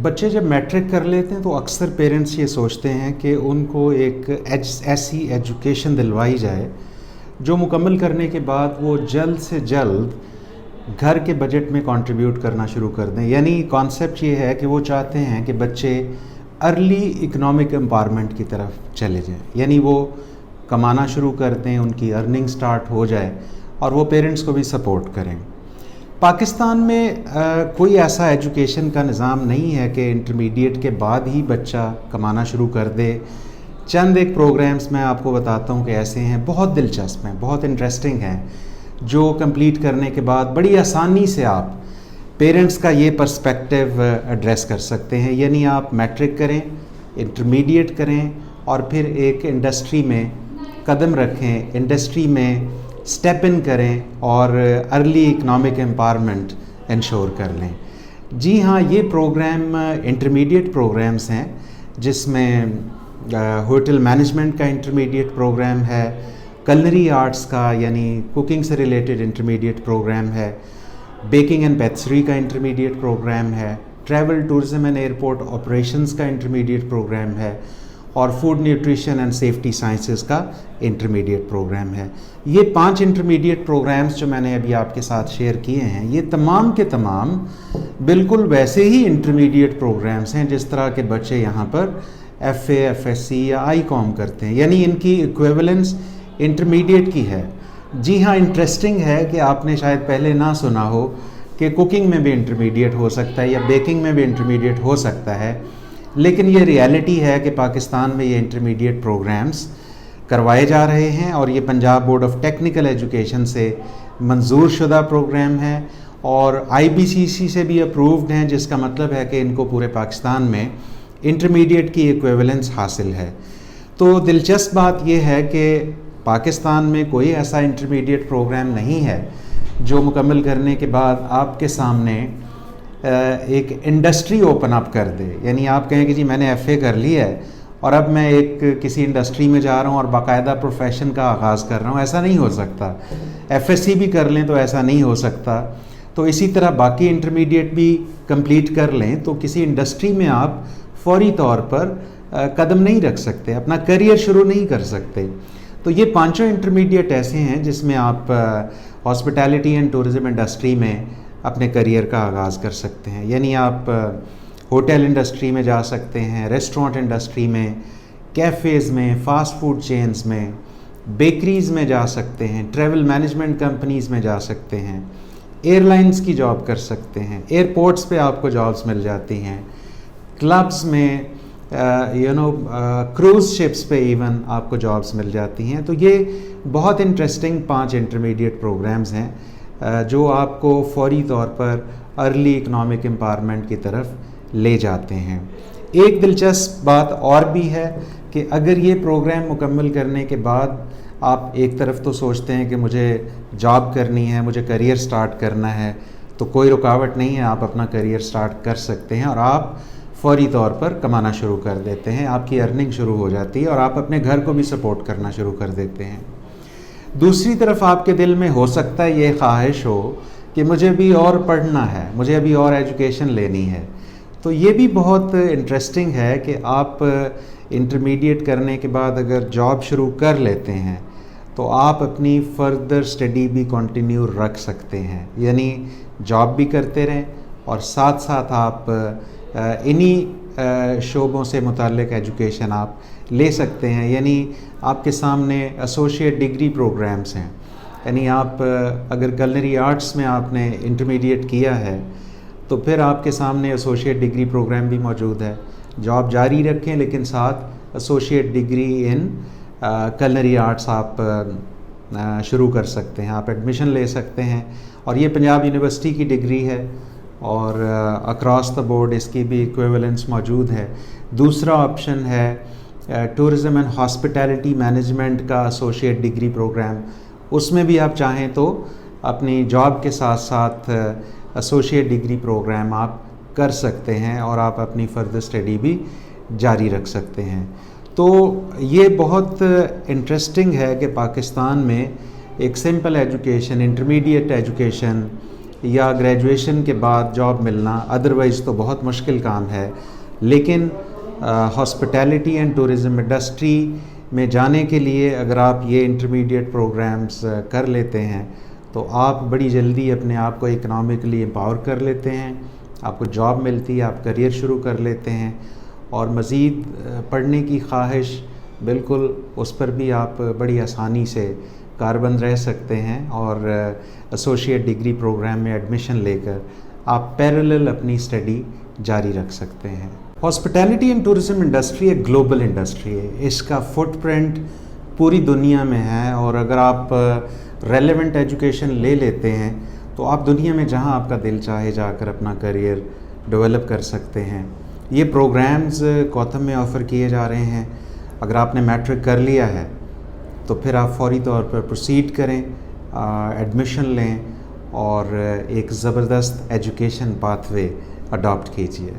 بچے جب میٹرک کر لیتے ہیں تو اکثر پیرنٹس یہ سوچتے ہیں کہ ان کو ایک ایسی ایجوکیشن دلوائی جائے جو مکمل کرنے کے بعد وہ جلد سے جلد گھر کے بجٹ میں کنٹریبیوٹ کرنا شروع کر دیں. یعنی کانسیپٹ یہ ہے کہ وہ چاہتے ہیں کہ بچے ارلی اکنامک امپاورمنٹ کی طرف چلے جائیں, یعنی وہ کمانا شروع کر دیں, ان کی ارننگ سٹارٹ ہو جائے اور وہ پیرنٹس کو بھی سپورٹ کریں. پاکستان میں کوئی ایسا ایجوکیشن کا نظام نہیں ہے کہ انٹرمیڈیٹ کے بعد ہی بچہ کمانا شروع کر دے. چند ایک پروگرامز میں آپ کو بتاتا ہوں کہ ایسے ہیں, بہت دلچسپ ہیں, بہت انٹرسٹنگ ہیں, جو کمپلیٹ کرنے کے بعد بڑی آسانی سے آپ پیرنٹس کا یہ پرسپیکٹیو ایڈریس کر سکتے ہیں. یعنی آپ میٹرک کریں, انٹرمیڈیٹ کریں اور پھر ایک انڈسٹری میں قدم رکھیں, انڈسٹری میں اسٹیپ ان کریں اور ارلی اکنامک امپاورمنٹ انشور کر لیں. جی ہاں, یہ پروگرام انٹرمیڈیٹ پروگرامز ہیں جس میں ہوٹل مینجمنٹ کا انٹرمیڈیٹ پروگرام ہے, کلنری آرٹس کا یعنی کوکنگ سے ریلیٹڈ انٹرمیڈیٹ پروگرام ہے, بیکنگ اینڈ پیٹسری کا انٹرمیڈیٹ پروگرام ہے, travel tourism and airport operations کا انٹرمیڈیٹ پروگرام ہے اور food nutrition and safety sciences کا انٹرمیڈیٹ پروگرام ہے. یہ 5 انٹرمیڈیٹ پروگرامز جو میں نے ابھی آپ کے ساتھ شیئر کیے ہیں, یہ تمام کے تمام بالکل ویسے ہی انٹرمیڈیٹ پروگرامز ہیں جس طرح کے بچے یہاں پر F A, F S C یا آئی کام کرتے ہیں, یعنی ان کی ایکویولنس انٹرمیڈیٹ کی ہے. جی ہاں, انٹرسٹنگ ہے کہ آپ نے شاید پہلے نہ سنا ہو کہ کوکنگ میں بھی انٹرمیڈیٹ ہو سکتا ہے یا بیکنگ میں بھی انٹرمیڈیٹ ہو سکتا ہے, لیکن یہ ریالٹی ہے کہ پاکستان میں یہ انٹرمیڈیٹ پروگرامز کروائے جا رہے ہیں اور یہ Punjab board of technical education سے منظور شدہ پروگرام ہیں اور IBCC سے بھی اپرووڈ ہیں, جس کا مطلب ہے کہ ان کو پورے پاکستان میں انٹرمیڈیٹ کی ایکویولنس حاصل ہے. تو دلچسپ بات یہ ہے کہ پاکستان میں کوئی ایسا انٹرمیڈیٹ پروگرام نہیں ہے جو مکمل کرنے کے بعد آپ کے سامنے ایک انڈسٹری اوپن اپ کر دے. یعنی آپ کہیں کہ جی میں نے ایف اے کر لی ہے اور اب میں ایک کسی انڈسٹری میں جا رہا ہوں اور باقاعدہ پروفیشن کا آغاز کر رہا ہوں. ایسا نہیں ہو سکتا. ایف ایس سی بھی کر لیں تو ایسا نہیں ہو سکتا. تو اسی طرح باقی انٹرمیڈیٹ بھی کمپلیٹ کر لیں تو کسی انڈسٹری میں آپ فوری طور پر قدم نہیں رکھ سکتے, اپنا کریئر شروع نہیں کر سکتے. تو یہ 5 انٹرمیڈیٹ ایسے ہیں جس میں آپ ہاسپٹیلٹی اینڈ ٹورزم انڈسٹری میں اپنے کریئر کا آغاز کر سکتے ہیں. یعنی آپ ہوٹل انڈسٹری میں جا سکتے ہیں, ریسٹورانٹ انڈسٹری میں, کیفیز میں, فاسٹ فوڈ چینز میں, بیکریز میں جا سکتے ہیں, ٹریول مینجمنٹ کمپنیز میں جا سکتے ہیں, ایئر لائنز کی جاب کر سکتے ہیں, ایئرپورٹس پہ آپ کو جابز مل جاتی ہیں, کلبز میں کروز شپس پہ ایون آپ کو جابز مل جاتی ہیں. تو یہ بہت انٹرسٹنگ 5 انٹرمیڈیٹ پروگرامز ہیں جو آپ کو فوری طور پر ارلی اکنامک امپاورمنٹ کی طرف لے جاتے ہیں. ایک دلچسپ بات اور بھی ہے کہ اگر یہ پروگرام مکمل کرنے کے بعد آپ ایک طرف تو سوچتے ہیں کہ مجھے جاب کرنی ہے, مجھے کریئر سٹارٹ کرنا ہے, تو کوئی رکاوٹ نہیں ہے, آپ اپنا کریئر سٹارٹ کر سکتے ہیں اور آپ فوری طور پر کمانا شروع کر دیتے ہیں, آپ کی ارننگ شروع ہو جاتی ہے اور آپ اپنے گھر کو بھی سپورٹ کرنا شروع کر دیتے ہیں. دوسری طرف آپ کے دل میں ہو سکتا ہے یہ خواہش ہو کہ مجھے بھی اور پڑھنا ہے, مجھے ابھی اور ایجوکیشن لینی ہے. تو یہ بھی بہت انٹرسٹنگ ہے کہ آپ انٹرمیڈیٹ کرنے کے بعد اگر جاب شروع کر لیتے ہیں تو آپ اپنی فردر اسٹڈی بھی کنٹینیو رکھ سکتے ہیں. یعنی جاب بھی کرتے رہیں اور ساتھ ساتھ آپ انہی شعبوں سے متعلق ایجوکیشن آپ لے سکتے ہیں. یعنی آپ کے سامنے ایسوسیٹ ڈگری پروگرامز ہیں. یعنی آپ اگر کلنری آرٹس میں آپ نے انٹرمیڈیٹ کیا ہے تو پھر آپ کے سامنے ایسوسیٹ ڈگری پروگرام بھی موجود ہے. جاب جاری رکھیں لیکن ساتھ ایسوسیٹ ڈگری ان کلنری آرٹس آپ شروع کر سکتے ہیں, آپ ایڈمیشن لے سکتے ہیں اور یہ پنجاب یونیورسٹی کی ڈگری ہے اور اکراس دا بورڈ اس کی بھی ایکویولنس موجود ہے. دوسرا آپشن ہے ٹورزم اینڈ ہاسپٹیلٹی مینجمنٹ کا ایسوسیٹ ڈگری پروگرام. اس میں بھی آپ چاہیں تو اپنی جاب کے ساتھ ساتھ ایسوسیٹ ڈگری پروگرام آپ کر سکتے ہیں اور آپ اپنی فردر اسٹڈی بھی جاری رکھ سکتے ہیں. تو یہ بہت انٹرسٹنگ ہے کہ پاکستان میں ایک سمپل ایجوکیشن, انٹرمیڈیٹ ایجوکیشن یا گریجویشن کے بعد جاب ملنا ادروائز تو بہت مشکل کام ہے، لیکن ہاسپٹیلٹی اینڈ ٹورزم انڈسٹری میں جانے کے لیے اگر آپ یہ انٹرمیڈیٹ پروگرامز کر لیتے ہیں تو آپ بڑی جلدی اپنے آپ کو اکنامکلی امپاور کر لیتے ہیں، آپ کو جاب ملتی ہے، آپ کریئر شروع کر لیتے ہیں، اور مزید پڑھنے کی خواہش بالکل اس پر بھی آپ بڑی آسانی سے کاربند رہ سکتے ہیں، اور ایسوسیٹ ڈگری پروگرام میں ایڈمیشن لے کر آپ پیرلل اپنی اسٹڈی جاری رکھ سکتے ہیں۔ ہاسپٹیلٹی اینڈ ٹورزم انڈسٹری ایک گلوبل انڈسٹری ہے، اس کا فٹ پرنٹ پوری دنیا میں ہے، اور اگر آپ ریلیونٹ ایجوکیشن لے لیتے ہیں تو آپ دنیا میں جہاں آپ کا دل چاہے جا کر اپنا کریئر ڈیولپ کر سکتے ہیں۔ یہ پروگرامز کوتھم میں آفر کیے جا رہے ہیں۔ اگر آپ نے میٹرک کر لیا ہے تو پھر آپ فوری طور پر پروسیڈ کریں، ایڈمیشن لیں اور ایک زبردست ایجوکیشن پاتھ وے اڈاپٹ کیجیے۔